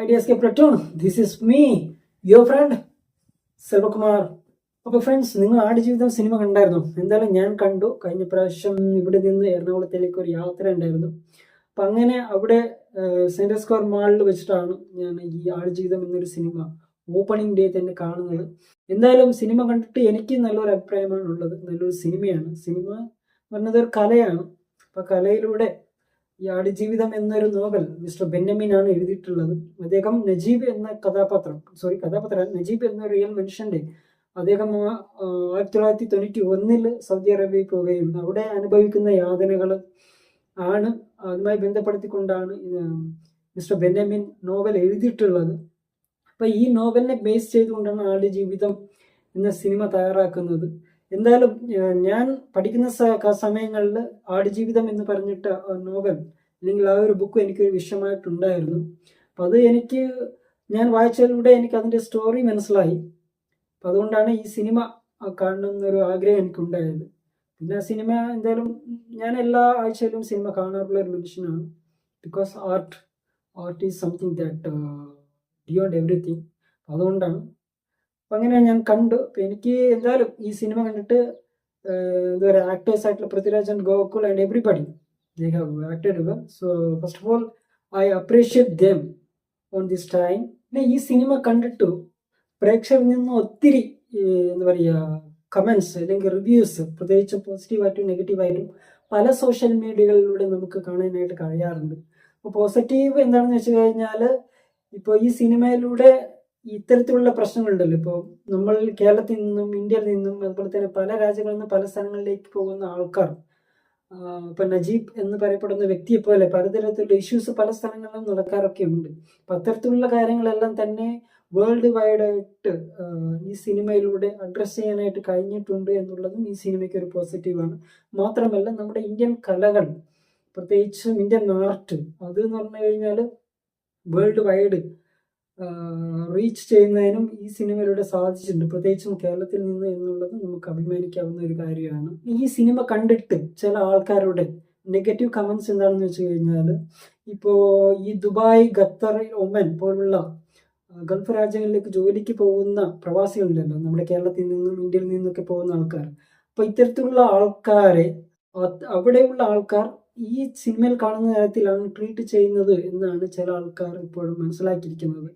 Ideas ke platoon. This is me, your friend Selvakumar. അപ്പോൾ friends, നിങ്ങൾ Aadujeevitham cinema കണ്ടായിരുന്നു? എന്തായാലും ഞാൻ കണ്ടു. കഴിഞ്ഞ പ്രാവശ്യം ഇവിടെ നിന്ന് എറണാകുളത്തേക്ക് ഒരു യാത്ര ഉണ്ടായിരുന്നു. അപ്പം അങ്ങനെ അവിടെ സെൻട്രൽ സ്ക്വയർ മാളിൽ വെച്ചിട്ടാണ് ഞാൻ ഈ ആടുജീവിതം എന്നൊരു സിനിമ ഓപ്പണിംഗ് ഡേ തന്നെ കാണുന്നത്. എന്തായാലും സിനിമ കണ്ടിട്ട് എനിക്ക് നല്ലൊരു അഭിപ്രായമാണ് ഉള്ളത്. നല്ലൊരു സിനിമയാണ്. സിനിമ പറഞ്ഞത് ഒരു കലയാണ്. അപ്പം കലയിലൂടെ ഈ ആടുജീവിതം എന്നൊരു നോവൽ മിസ്റ്റർ ബെന്യാമിൻ ആണ് എഴുതിയിട്ടുള്ളത്. അദ്ദേഹം നജീബ് എന്ന നജീബ് എന്ന റിയൽ മനുഷ്യന്റെ അദ്ദേഹം 1991 സൗദി അറേബ്യയിൽ പോവുകയും അവിടെ അനുഭവിക്കുന്ന യാതനകൾ ആണ് അതുമായി ബന്ധപ്പെടുത്തിക്കൊണ്ടാണ് മിസ്റ്റർ ബെന്യാമിൻ നോവൽ എഴുതിയിട്ടുള്ളത്. അപ്പൊ ഈ നോവലിനെ ബേസ് ചെയ്തുകൊണ്ടാണ് ആടുജീവിതം എന്ന സിനിമ തയ്യാറാക്കുന്നത്. എന്തായാലും ഞാൻ പഠിക്കുന്ന സമയങ്ങളിൽ ആടുജീവിതം എന്ന് പറഞ്ഞിട്ട് നോവൽ അല്ലെങ്കിൽ ആ ഒരു ബുക്ക് എനിക്കൊരു വിഷയമായിട്ടുണ്ടായിരുന്നു. അപ്പം അത് ഞാൻ വായിച്ചതിലൂടെ എനിക്ക് അതിൻ്റെ സ്റ്റോറി മനസ്സിലായി. അപ്പം അതുകൊണ്ടാണ് ഈ സിനിമ കാണണമെന്നൊരു ആഗ്രഹം എനിക്കുണ്ടായത്. പിന്നെ ആ സിനിമ എന്തായാലും ഞാൻ എല്ലാ ആഴ്ചയിലും സിനിമ കാണാറുള്ള ഒരു മനുഷ്യനാണ്. Because art is something that beyond everything. അതുകൊണ്ടാണ്. അപ്പം അങ്ങനെ ഞാൻ കണ്ടു. അപ്പം എനിക്ക് എന്തായാലും ഈ സിനിമ കണ്ടിട്ട് എന്താ പറയുക, ആക്ടേഴ്സ് ആയിട്ടുള്ള Prithviraj and Gokul and everybody they have acted well. So first of all, I appreciate them on this time. പിന്നെ ഈ സിനിമ കണ്ടിട്ടു പ്രേക്ഷകരിൽ നിന്ന് ഒത്തിരി എന്താ പറയുക കമൻസ് അല്ലെങ്കിൽ റിവ്യൂസ്, പ്രത്യേകിച്ച് പോസിറ്റീവായിട്ടും നെഗറ്റീവായിട്ടും പല സോഷ്യൽ മീഡിയകളിലൂടെ നമുക്ക് കാണാനായിട്ട് കഴിയാറുണ്ട്. അപ്പോൾ പോസിറ്റീവ് എന്താണെന്ന് വെച്ച് കഴിഞ്ഞാൽ, ഇപ്പോൾ ഈ സിനിമയിലൂടെ ഇത്തരത്തിലുള്ള പ്രശ്നങ്ങളുണ്ടല്ലോ. ഇപ്പോൾ നമ്മൾ കേരളത്തിൽ നിന്നും ഇന്ത്യയിൽ നിന്നും അതുപോലെ തന്നെ പല രാജ്യങ്ങളിൽ നിന്നും പല സ്ഥലങ്ങളിലേക്ക് പോകുന്ന ആൾക്കാർ, ഇപ്പൊ നജീബ് എന്ന് പറയപ്പെടുന്ന വ്യക്തിയെ പോലെ പലതരത്തിലുള്ള ഇഷ്യൂസ് പല സ്ഥലങ്ങളിലും നടക്കാറൊക്കെ ഉണ്ട്. അപ്പൊ അത്തരത്തിലുള്ള കാര്യങ്ങളെല്ലാം തന്നെ വേൾഡ് വൈഡ് ആയിട്ട് ഈ സിനിമയിലൂടെ അഡ്രസ്സ് ചെയ്യാനായിട്ട് കഴിഞ്ഞിട്ടുണ്ട് എന്നുള്ളതും ഈ സിനിമയ്ക്ക് ഒരു പോസിറ്റീവാണ്. മാത്രമല്ല നമ്മുടെ ഇന്ത്യൻ കലകൾ, പ്രത്യേകിച്ചും ഇന്ത്യൻ ആർട്ട്, അത് എന്ന് പറഞ്ഞു കഴിഞ്ഞാൽ വേൾഡ് വൈഡ് റീച്ച് ചെയ്യുന്നതിനും ഈ സിനിമയിലൂടെ സാധിച്ചിട്ടുണ്ട്, പ്രത്യേകിച്ചും കേരളത്തിൽ നിന്ന് എന്നുള്ളത് നമുക്ക് അഭിമാനിക്കാവുന്ന ഒരു കാര്യമാണ്. ഈ സിനിമ കണ്ടിട്ട് ചില ആൾക്കാരുടെ നെഗറ്റീവ് കമൻസ് എന്താണെന്ന് വെച്ച് കഴിഞ്ഞാൽ, ഇപ്പോൾ ഈ ദുബായ്, ഖത്തർ, ഒമൻ പോലുള്ള ഗൾഫ് രാജ്യങ്ങളിലേക്ക് ജോലിക്ക് പോകുന്ന പ്രവാസികളുണ്ടല്ലോ, നമ്മുടെ കേരളത്തിൽ നിന്നും ഇന്ത്യയിൽ നിന്നൊക്കെ പോകുന്ന ആൾക്കാർ. അപ്പോൾ ഇത്തരത്തിലുള്ള ആൾക്കാരെ അവിടെയുള്ള ആൾക്കാർ ഈ സിനിമയിൽ കാണുന്ന തരത്തിലാണ് ട്രീറ്റ് ചെയ്യുന്നത് എന്നാണ് ചില ആൾക്കാർ ഇപ്പോഴും മനസ്സിലാക്കിയിരിക്കുന്നത്.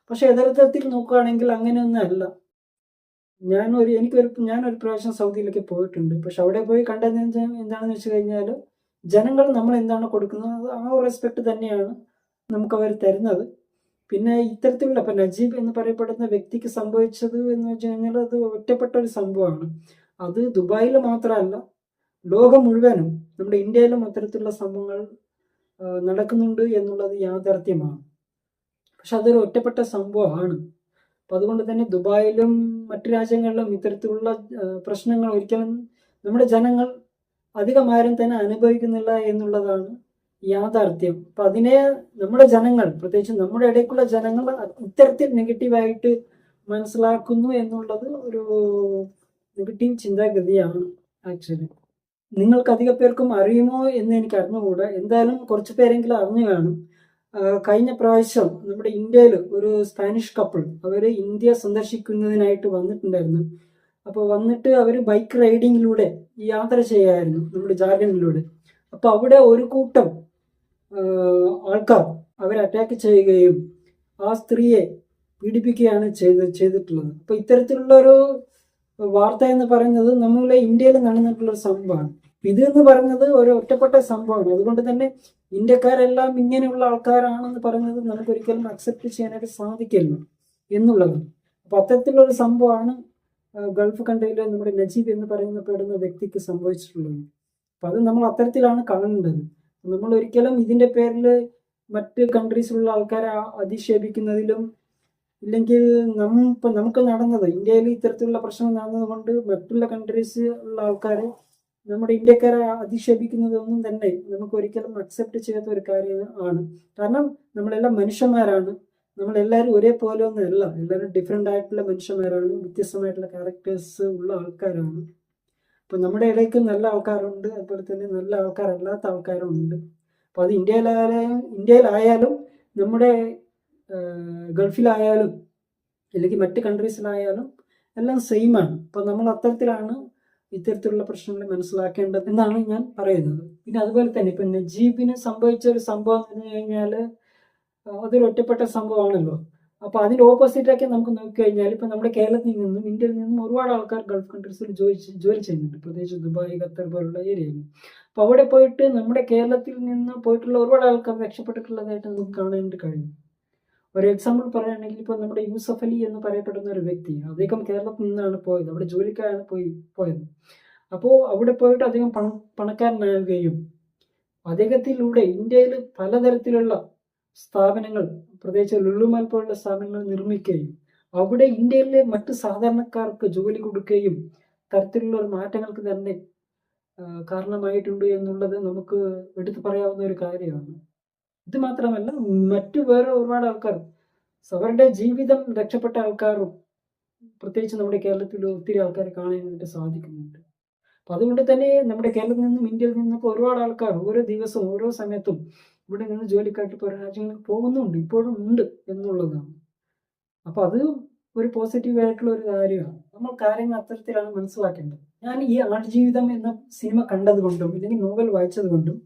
പക്ഷെ യഥാർത്ഥത്തിൽ നോക്കുകയാണെങ്കിൽ അങ്ങനെയൊന്നും അല്ല. ഞാനൊരു പ്രാവശ്യം സൗദിയിലേക്ക് പോയിട്ടുണ്ട്. പക്ഷെ അവിടെ പോയി കണ്ടത് എന്താണെന്ന് വെച്ച് കഴിഞ്ഞാൽ, ജനങ്ങൾ നമ്മൾ എന്താണ് കൊടുക്കുന്നത് ആ ഒരു റെസ്പെക്ട് തന്നെയാണ് നമുക്ക് അവർ തരുന്നത്. പിന്നെ ഇത്തരത്തിലുള്ള ഇപ്പം നജീബ് എന്ന് പറയപ്പെടുന്ന വ്യക്തിക്ക് സംഭവിച്ചത് എന്ന് വെച്ച് കഴിഞ്ഞാൽ അത് ഒറ്റപ്പെട്ട ഒരു സംഭവമാണ്. അത് ദുബായിൽ മാത്രമല്ല, ലോകം മുഴുവനും നമ്മുടെ ഇന്ത്യയിലും അത്തരത്തിലുള്ള സംഭവങ്ങൾ നടക്കുന്നുണ്ട് എന്നുള്ളത് യാഥാർത്ഥ്യമാണ്. പക്ഷെ അതൊരു ഒറ്റപ്പെട്ട സംഭവമാണ്. അപ്പം അതുകൊണ്ട് തന്നെ ദുബായിലും മറ്റു രാജ്യങ്ങളിലും ഇത്തരത്തിലുള്ള പ്രശ്നങ്ങൾ ഒരിക്കലും നമ്മുടെ ജനങ്ങൾ അധികമാരും തന്നെ അനുഭവിക്കുന്നില്ല എന്നുള്ളതാണ് യാഥാർത്ഥ്യം. അപ്പം അതിനെ നമ്മുടെ ജനങ്ങൾ, പ്രത്യേകിച്ച് നമ്മുടെ ഇടയ്ക്കുള്ള ജനങ്ങൾ ഇത്തരത്തിൽ നെഗറ്റീവായിട്ട് മനസ്സിലാക്കുന്നു എന്നുള്ളത് ഒരു നെഗറ്റീവ് ചിന്താഗതിയാണ് ആക്ച്വലി. നിങ്ങൾക്ക് അധിക പേർക്കും അറിയുമോ എന്ന് എനിക്ക് അറിഞ്ഞുകൂടാ. എന്തായാലും കുറച്ച് പേരെങ്കിലും അറിഞ്ഞു കാണും. കഴിഞ്ഞ പ്രാവശ്യം നമ്മുടെ ഇന്ത്യയിൽ ഒരു സ്പാനിഷ് കപ്പിൾ അവർ ഇന്ത്യ സന്ദർശിക്കുന്നതിനായിട്ട് വന്നിട്ടുണ്ടായിരുന്നു. അപ്പോൾ വന്നിട്ട് അവർ ബൈക്ക് റൈഡിങ്ങിലൂടെ യാത്ര ചെയ്യായിരുന്നു നമ്മുടെ ജാർഖണ്ഡിലൂടെ. അപ്പോൾ അവിടെ ഒരു കൂട്ടം ആൾക്കാർ അവരെ അറ്റാക്ക് ചെയ്യുകയും ആ സ്ത്രീയെ പീഡിപ്പിക്കുകയാണ് ചെയ്തിട്ടുള്ളത്. അപ്പോൾ ഇത്തരത്തിലുള്ള ഒരു വാർത്ത എന്ന് പറയുന്നത് നമ്മളെ ഇന്ത്യയിൽ നടന്നിട്ടുള്ള ഒരു സംഭവമാണ്. ഇത് എന്ന് പറയുന്നത് ഒരു ഒറ്റപ്പെട്ട സംഭവമാണ്. അതുകൊണ്ട് തന്നെ ഇന്ത്യക്കാരെല്ലാം ഇങ്ങനെയുള്ള ആൾക്കാരാണെന്ന് പറയുന്നത് നമുക്ക് ഒരിക്കലും അക്സെപ്റ്റ് ചെയ്യാനായിട്ട് സാധിക്കില്ല എന്നുള്ളത്. അപ്പൊ അത്തരത്തിലുള്ള ഒരു സംഭവമാണ് ഗൾഫ് കൺട്രിയിലെ നമ്മുടെ നജീബ് എന്ന് പറയുന്ന വ്യക്തിക്ക് സംഭവിച്ചിട്ടുള്ളത്. അപ്പൊ അത് നമ്മൾ അത്തരത്തിലാണ് കാണേണ്ടത്. നമ്മൾ ഒരിക്കലും ഇതിന്റെ പേരിൽ മറ്റ് കൺട്രീസിലുള്ള ആൾക്കാരെ അധിക്ഷേപിക്കുന്നതിലും, ഇല്ലെങ്കിൽ നമുക്ക് നടന്നത് ഇന്ത്യയിൽ ഇത്തരത്തിലുള്ള പ്രശ്നം നടന്നത് കൊണ്ട് മറ്റുള്ള കൺട്രീസ് ഉള്ള ആൾക്കാരെ നമ്മുടെ ഇന്ത്യക്കാരെ അധിക്ഷേപിക്കുന്നതൊന്നും തന്നെ നമുക്ക് ഒരിക്കലും അക്സെപ്റ്റ് ചെയ്യാത്ത ഒരു കാര്യം ആണ്. കാരണം നമ്മളെല്ലാം മനുഷ്യന്മാരാണ്. നമ്മളെല്ലാവരും ഒരേപോലെ ഒന്നും അല്ല. എല്ലാവരും ഡിഫറെൻ്റ് ആയിട്ടുള്ള മനുഷ്യന്മാരാണ്. വ്യത്യസ്തമായിട്ടുള്ള ക്യാരക്ടേഴ്സ് ഉള്ള ആൾക്കാരാണ്. അപ്പം നമ്മുടെ ഇടയ്ക്ക് നല്ല ആൾക്കാരുണ്ട്, അതുപോലെ തന്നെ നല്ല ആൾക്കാരല്ലാത്ത ആൾക്കാരും ഉണ്ട്. അപ്പോൾ അത് ഇന്ത്യയിലായാലും നമ്മുടെ ഗൾഫിലായാലും അല്ലെങ്കിൽ മറ്റ് കൺട്രീസിലായാലും എല്ലാം സെയിമാണ്. അപ്പോൾ നമ്മൾ അത്തരത്തിലാണ് ഇത്തരത്തിലുള്ള പ്രശ്നങ്ങൾ മനസ്സിലാക്കേണ്ടത് എന്നാണ് ഞാൻ പറയുന്നത്. പിന്നെ അതുപോലെ തന്നെ ഇപ്പം നജീബിന് സംഭവിച്ച ഒരു സംഭവം എന്ന് പറഞ്ഞു കഴിഞ്ഞാൽ അതൊരു ഒറ്റപ്പെട്ട സംഭവമാണല്ലോ. അപ്പോൾ അതിൻ്റെ ഓപ്പോസിറ്റൊക്കെ നമുക്ക് നോക്കിക്കഴിഞ്ഞാൽ ഇപ്പം നമ്മുടെ കേരളത്തിൽ നിന്നും ഇന്ത്യയിൽ നിന്നും ഒരുപാട് ആൾക്കാർ ഗൾഫ് കൺട്രീസിൽ ജോലി ചെയ്യുന്നുണ്ട്, പ്രത്യേകിച്ച് ദുബായ്, ഖത്തർ പോലുള്ള ഏരിയയിൽ. അപ്പോൾ അവിടെ പോയിട്ട് നമ്മുടെ കേരളത്തിൽ നിന്ന് പോയിട്ടുള്ള ഒരുപാട് ആൾക്കാർ രക്ഷപ്പെട്ടിട്ടുള്ളതായിട്ട് നമുക്ക് കാണാനായിട്ട് കഴിയും. ഒരു എക്സാമ്പിൾ പറയുകയാണെങ്കിൽ ഇപ്പോൾ നമ്മുടെ യൂസഫ് അലി എന്ന് പറയപ്പെടുന്ന ഒരു വ്യക്തി, അദ്ദേഹം കേരളത്തിൽ നിന്നാണ് പോയത്, അവിടെ ജോലിക്കാരാണ് പോയത്. അപ്പോൾ അവിടെ പോയിട്ട് അദ്ദേഹം പണക്കാരനാവുകയും അദ്ദേഹത്തിലൂടെ ഇന്ത്യയിൽ പലതരത്തിലുള്ള സ്ഥാപനങ്ങൾ, പ്രത്യേകിച്ച് ലുലുമാൽ പോലുള്ള സ്ഥാപനങ്ങൾ നിർമ്മിക്കുകയും അവിടെ ഇന്ത്യയിലെ മറ്റ് സാധാരണക്കാർക്ക് ജോലി കൊടുക്കുകയും തരത്തിലുള്ള ഒരു മാറ്റങ്ങൾക്ക് തന്നെ കാരണമായിട്ടുണ്ട് എന്നുള്ളത് നമുക്ക് എടുത്തു പറയാവുന്ന ഒരു കാര്യമാണ്. ഇത് മാത്രമല്ല, മറ്റു വേറെ ഒരുപാട് ആൾക്കാർ, അവരുടെ ജീവിതം രക്ഷപ്പെട്ട ആൾക്കാരും പ്രത്യേകിച്ച് നമ്മുടെ കേരളത്തിൽ ഒത്തിരി ആൾക്കാരെ കാണാനായിട്ട് സാധിക്കുന്നുണ്ട്. അപ്പം അതുകൊണ്ട് തന്നെ നമ്മുടെ കേരളത്തിൽ നിന്നും ഇന്ത്യയിൽ നിന്നൊക്കെ ഒരുപാട് ആൾക്കാർ ഓരോ ദിവസവും ഓരോ സമയത്തും ഇവിടെ നിന്ന് ജോലിക്കായിട്ട് പല രാജ്യങ്ങളിൽ പോകുന്നുണ്ട്, ഇപ്പോഴും ഉണ്ട് എന്നുള്ളതാണ്. അപ്പോൾ അത് ഒരു പോസിറ്റീവ് ആയിട്ടുള്ള ഒരു കാര്യമാണ്. നമ്മൾ കാര്യങ്ങൾ അത്തരത്തിലാണ് മനസ്സിലാക്കേണ്ടത്. ഞാൻ ഈ ആടുജീവിതം എന്ന സിനിമ കണ്ടതുകൊണ്ടും അല്ലെങ്കിൽ നോവൽ വായിച്ചത് കൊണ്ടും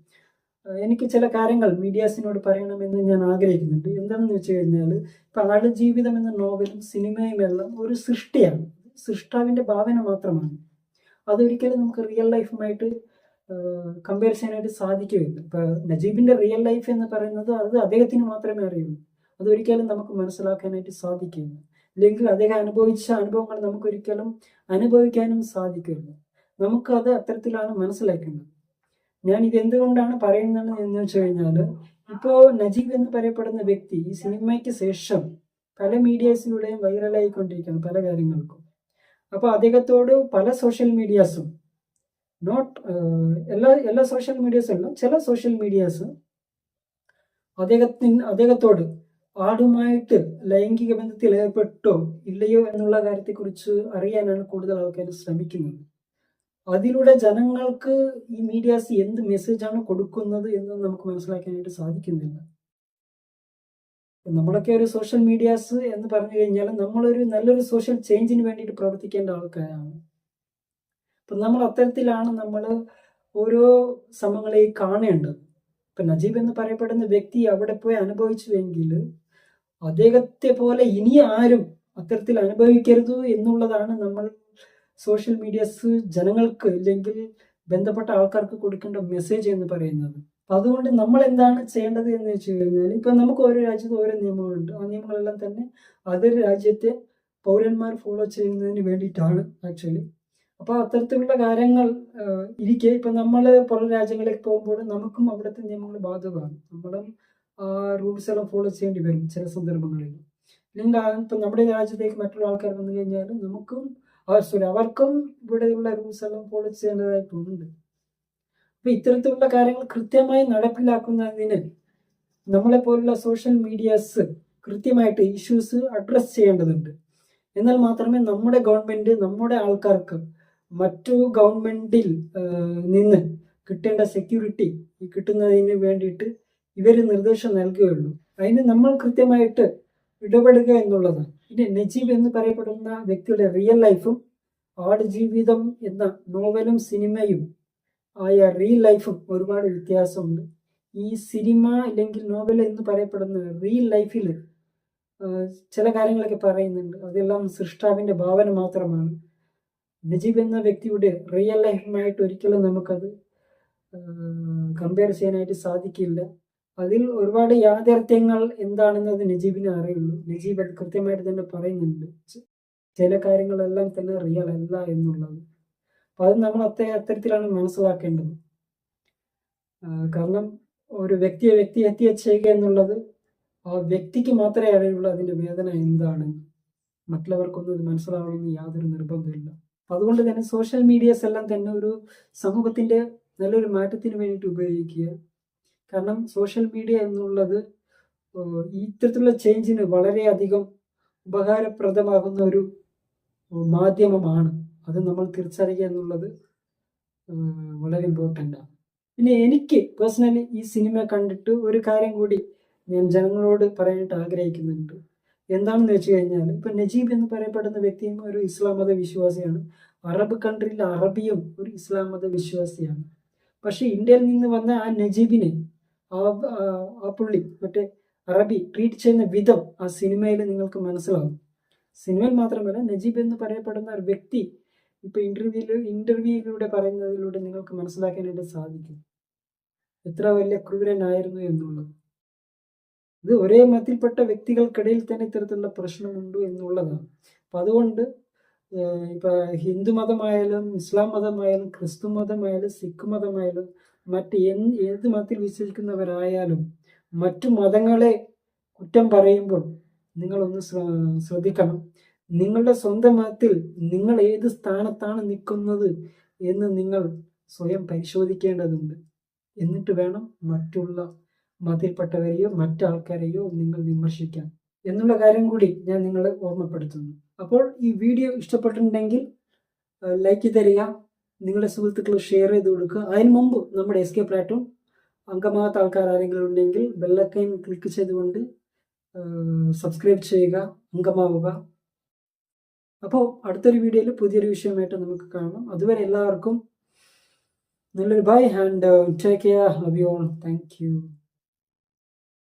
എനിക്ക് ചില കാര്യങ്ങൾ മീഡിയാസിനോട് പറയണമെന്ന് ഞാൻ ആഗ്രഹിക്കുന്നുണ്ട്. എന്താണെന്ന് വെച്ച് കഴിഞ്ഞാൽ, ഇപ്പം ആടുജീവിതം എന്ന നോവലും സിനിമയും എല്ലാം ഒരു സൃഷ്ടിയാണ്, സൃഷ്ടാവിൻ്റെ ഭാവന മാത്രമാണ്. അതൊരിക്കലും നമുക്ക് റിയൽ ലൈഫുമായിട്ട് കമ്പയർ ചെയ്യാനായിട്ട് സാധിക്കുകയില്ല. ഇപ്പം നജീബിൻ്റെ റിയൽ ലൈഫ് എന്ന് പറയുന്നത് അത് അദ്ദേഹത്തിന് മാത്രമേ അറിയുള്ളൂ. അതൊരിക്കലും നമുക്ക് മനസ്സിലാക്കാനായിട്ട് സാധിക്കില്ല. അല്ലെങ്കിൽ അദ്ദേഹം അനുഭവിച്ച അനുഭവങ്ങൾ നമുക്കൊരിക്കലും അനുഭവിക്കാനും സാധിക്കില്ല. നമുക്കത് അത്തരത്തിലാണ് മനസ്സിലാക്കേണ്ടത്. ഞാൻ ഇത് എന്തുകൊണ്ടാണ് പറയുന്നത് എന്ന് വെച്ച് കഴിഞ്ഞാൽ, ഇപ്പോൾ നജീബ് എന്ന് പറയപ്പെടുന്ന വ്യക്തി ഈ സിനിമയ്ക്ക് ശേഷം പല മീഡിയാസിലൂടെയും വൈറലായിക്കൊണ്ടിരിക്കുകയാണ് പല കാര്യങ്ങൾക്കും. അപ്പോൾ അദ്ദേഹത്തോട് പല സോഷ്യൽ മീഡിയാസും, നോട്ട് എല്ലാ സോഷ്യൽ മീഡിയാസും അല്ല, ചില സോഷ്യൽ മീഡിയാസ് അദ്ദേഹത്തോട് ആടുമായിട്ട് ലൈംഗിക ബന്ധത്തിൽ ഏർപ്പെട്ടോ ഇല്ലയോ എന്നുള്ള കാര്യത്തെക്കുറിച്ച് അറിയാനാണ് കൂടുതൽ ആൾക്കാർ ശ്രമിക്കുന്നത്. അതിലൂടെ ജനങ്ങൾക്ക് ഈ മീഡിയാസ് എന്ത് മെസ്സേജാണ് കൊടുക്കുന്നത് എന്ന് നമുക്ക് മനസ്സിലാക്കാനായിട്ട് സാധിക്കുന്നില്ല. നമ്മളൊക്കെ ഒരു സോഷ്യൽ മീഡിയാസ് എന്ന് പറഞ്ഞു കഴിഞ്ഞാൽ നമ്മളൊരു നല്ലൊരു സോഷ്യൽ ചേഞ്ചിന് വേണ്ടിയിട്ട് പ്രവർത്തിക്കേണ്ട ആൾക്കാരാണ്. അപ്പം നമ്മൾ അത്തരത്തിലാണ് നമ്മൾ ഓരോ ശ്രമങ്ങളെയും കാണേണ്ടത്. ഇപ്പം നജീബ് എന്ന് പറയപ്പെടുന്ന വ്യക്തി അവിടെ പോയി അനുഭവിച്ചുവെങ്കിൽ അദ്ദേഹത്തെ പോലെ ഇനി ആരും അത്തരത്തിൽ അനുഭവിക്കരുത് എന്നുള്ളതാണ് നമ്മൾ സോഷ്യൽ മീഡിയാസ് ജനങ്ങൾക്ക് ഇല്ലെങ്കിൽ ബന്ധപ്പെട്ട ആൾക്കാർക്ക് കൊടുക്കേണ്ട മെസ്സേജ് എന്ന് പറയുന്നത്. അപ്പം അതുകൊണ്ട് നമ്മൾ എന്താണ് ചെയ്യേണ്ടത് എന്ന് വെച്ച് കഴിഞ്ഞാൽ, ഇപ്പം നമുക്ക് ഓരോ രാജ്യത്ത് ഓരോ നിയമങ്ങളുണ്ട്. ആ നിയമങ്ങളെല്ലാം തന്നെ അതൊരു രാജ്യത്തെ പൗരന്മാർ ഫോളോ ചെയ്യുന്നതിന് വേണ്ടിയിട്ടാണ് ആക്ച്വലി. അപ്പോൾ അത്തരത്തിലുള്ള കാര്യങ്ങൾ ഇരിക്കെ ഇപ്പം നമ്മൾ പുറം രാജ്യങ്ങളിലേക്ക് പോകുമ്പോൾ നമുക്കും അവിടുത്തെ നിയമങ്ങൾ ബാധകമാണ്. നമ്മളും ആ റൂൾസ് എല്ലാം ഫോളോ ചെയ്യേണ്ടി വരും ചില സന്ദർഭങ്ങളിൽ. അല്ലെങ്കിൽ ഇപ്പം നമ്മുടെ രാജ്യത്തേക്ക് മറ്റുള്ള ആൾക്കാർ വന്നു കഴിഞ്ഞാൽ നമുക്കും അവർക്കും ഇവിടെയുള്ള റൂൾസ് എല്ലാം ഫോളോ ചെയ്യേണ്ടതായിട്ടുണ്ട്. അപ്പം ഇത്തരത്തിലുള്ള കാര്യങ്ങൾ കൃത്യമായി നടപ്പിലാക്കുന്നതിന് നമ്മളെപ്പോലുള്ള സോഷ്യൽ മീഡിയാസ് കൃത്യമായിട്ട് ഇഷ്യൂസ് അഡ്രസ്സ് ചെയ്യേണ്ടതുണ്ട്. എന്നാൽ മാത്രമേ നമ്മുടെ ഗവൺമെൻറ് നമ്മുടെ ആൾക്കാർക്ക് മറ്റു ഗവൺമെൻറ്റിൽ നിന്ന് കിട്ടേണ്ട സെക്യൂരിറ്റി കിട്ടുന്നതിന് വേണ്ടിയിട്ട് ഇവർ നിർദ്ദേശം നൽകുകയുള്ളൂ. അതിന് നമ്മൾ കൃത്യമായിട്ട് ഇടപെടുക എന്നുള്ളതാണ്. ഇനി നജീബ് എന്ന് പറയപ്പെടുന്ന വ്യക്തിയുടെ റിയൽ ലൈഫും ആടുജീവിതം എന്ന നോവലും സിനിമയും ആയ റിയൽ ലൈഫും ഒരുപാട് വ്യത്യാസമുണ്ട്. ഈ സിനിമ അല്ലെങ്കിൽ നോവൽ എന്ന് പറയപ്പെടുന്ന റിയൽ ലൈഫിൽ ചില കാര്യങ്ങളൊക്കെ പറയുന്നുണ്ട്, അതെല്ലാം സൃഷ്ടാവിൻ്റെ ഭാവന മാത്രമാണ്. നജീബ് എന്ന വ്യക്തിയുടെ റിയൽ ലൈഫുമായിട്ട് ഒരിക്കലും നമുക്കത് കമ്പയർ ചെയ്യാനായിട്ട് സാധിക്കില്ല. അതിൽ ഒരുപാട് യാഥാർത്ഥ്യങ്ങൾ എന്താണെന്നത് നജീബിനെ അറിയുള്ളൂ. നജീബ് അത് കൃത്യമായിട്ട് തന്നെ പറയുന്നുണ്ട്, ചില കാര്യങ്ങളെല്ലാം തന്നെ റിയൽ അല്ല എന്നുള്ളത്. അപ്പം അത് നമ്മൾ അത്തരത്തിലാണ് മനസ്സിലാക്കേണ്ടത്. കാരണം ഒരു വ്യക്തിയെ ഹത്യ ചെയ്യുക എന്നുള്ളത് ആ വ്യക്തിക്ക് മാത്രമേ അറിയുള്ളൂ അതിൻ്റെ വേദന എന്താണ്. മറ്റുള്ളവർക്കൊന്നും അത് മനസ്സിലാവണമെന്ന് യാതൊരു നിർബന്ധമില്ല. അതുകൊണ്ട് തന്നെ സോഷ്യൽ മീഡിയാസ് എല്ലാം തന്നെ ഒരു സമൂഹത്തിൻ്റെ നല്ലൊരു മാറ്റത്തിന് വേണ്ടിയിട്ട് ഉപയോഗിക്കുക. കാരണം സോഷ്യൽ മീഡിയ എന്നുള്ളത് ഇത്തരത്തിലുള്ള ചേഞ്ചിന് വളരെയധികം ഉപകാരപ്രദമാകുന്ന ഒരു മാധ്യമമാണ്. അത് നമ്മൾ തിരിച്ചറിയുക എന്നുള്ളത് വളരെ ഇമ്പോർട്ടൻ്റ് ആണ്. പിന്നെ എനിക്ക് പേഴ്സണലി ഈ സിനിമ കണ്ടിട്ട് ഒരു കാര്യം കൂടി ഞാൻ ജനങ്ങളോട് പറയാനായിട്ട് ആഗ്രഹിക്കുന്നുണ്ട്. എന്താണെന്ന് വെച്ച് കഴിഞ്ഞാൽ, ഇപ്പം നജീബ് എന്ന് പറയപ്പെടുന്ന വ്യക്തിയും ഒരു ഇസ്ലാം മത വിശ്വാസിയാണ്. അറബ് കൺട്രിയിൽ അറബിയും ഒരു ഇസ്ലാം മത വിശ്വാസിയാണ്. പക്ഷേ ഇന്ത്യയിൽ നിന്ന് വന്ന ആ നജീബിനെ ആ പുള്ളി മറ്റേ അറബി ട്രീറ്റ് ചെയ്യുന്ന വിധം ആ സിനിമയിൽ നിങ്ങൾക്ക് മനസ്സിലാവും. സിനിമയിൽ മാത്രമല്ല, നജീബ് എന്ന് പറയപ്പെടുന്ന ഒരു വ്യക്തി ഇപ്പോൾ ഇന്റർവ്യൂയിലൂടെ പറയുന്നതിലൂടെ നിങ്ങൾക്ക് മനസ്സിലാക്കാനായിട്ട് സാധിക്കും എത്ര വലിയ ക്രൂരനായിരുന്നു എന്നുള്ളത്. ഇത് ഒരേ മതത്തിൽപ്പെട്ട വ്യക്തികൾക്കിടയിൽ തന്നെ ഇത്തരത്തിലുള്ള പ്രശ്നമുണ്ട് എന്നുള്ളതാണ്. അപ്പം അതുകൊണ്ട് ഇപ്പം ഹിന്ദു മതമായാലും ഇസ്ലാം മതമായാലും ക്രിസ്തു മതമായാലും സിഖ് മതമായാലും മറ്റ് ഏത് മതത്തിൽ വിശ്വസിക്കുന്നവരായാലും മറ്റു മതങ്ങളെ കുറ്റം പറയുമ്പോൾ നിങ്ങളൊന്ന് ശ്രദ്ധിക്കണം. നിങ്ങളുടെ സ്വന്തം മതത്തിൽ നിങ്ങൾ ഏത് സ്ഥാനത്താണ് നിൽക്കുന്നത് എന്ന് നിങ്ങൾ സ്വയം പരിശോധിക്കേണ്ടതുണ്ട്. എന്നിട്ട് വേണം മറ്റുള്ള മതത്തിൽപ്പെട്ടവരെയോ മറ്റാൾക്കാരെയോ നിങ്ങൾ വിമർശിക്കാൻ എന്നുള്ള കാര്യം കൂടി ഞാൻ നിങ്ങളെ ഓർമ്മപ്പെടുത്തുന്നു. അപ്പോൾ ഈ വീഡിയോ ഇഷ്ടപ്പെട്ടിട്ടുണ്ടെങ്കിൽ ലൈക്ക് തരിക, നിങ്ങളുടെ സുഹൃത്തുക്കൾ ഷെയർ ചെയ്ത് കൊടുക്കുക. അതിന് മുമ്പ് നമ്മുടെ SK പ്ലാറ്റ്ഫോം അംഗമാകാത്ത ആൾക്കാർ ആരെങ്കിലും ഉണ്ടെങ്കിൽ ബെല്ലൈക്കൺ ക്ലിക്ക് ചെയ്തുകൊണ്ട് സബ്സ്ക്രൈബ് ചെയ്യുക, അംഗമാവുക. അപ്പോൾ അടുത്തൊരു വീഡിയോയിൽ പുതിയൊരു വിഷയമായിട്ട് നമുക്ക് കാണാം. അതുവരെ എല്ലാവർക്കും നല്ലൊരു bye and take care. Love you all. Thank U.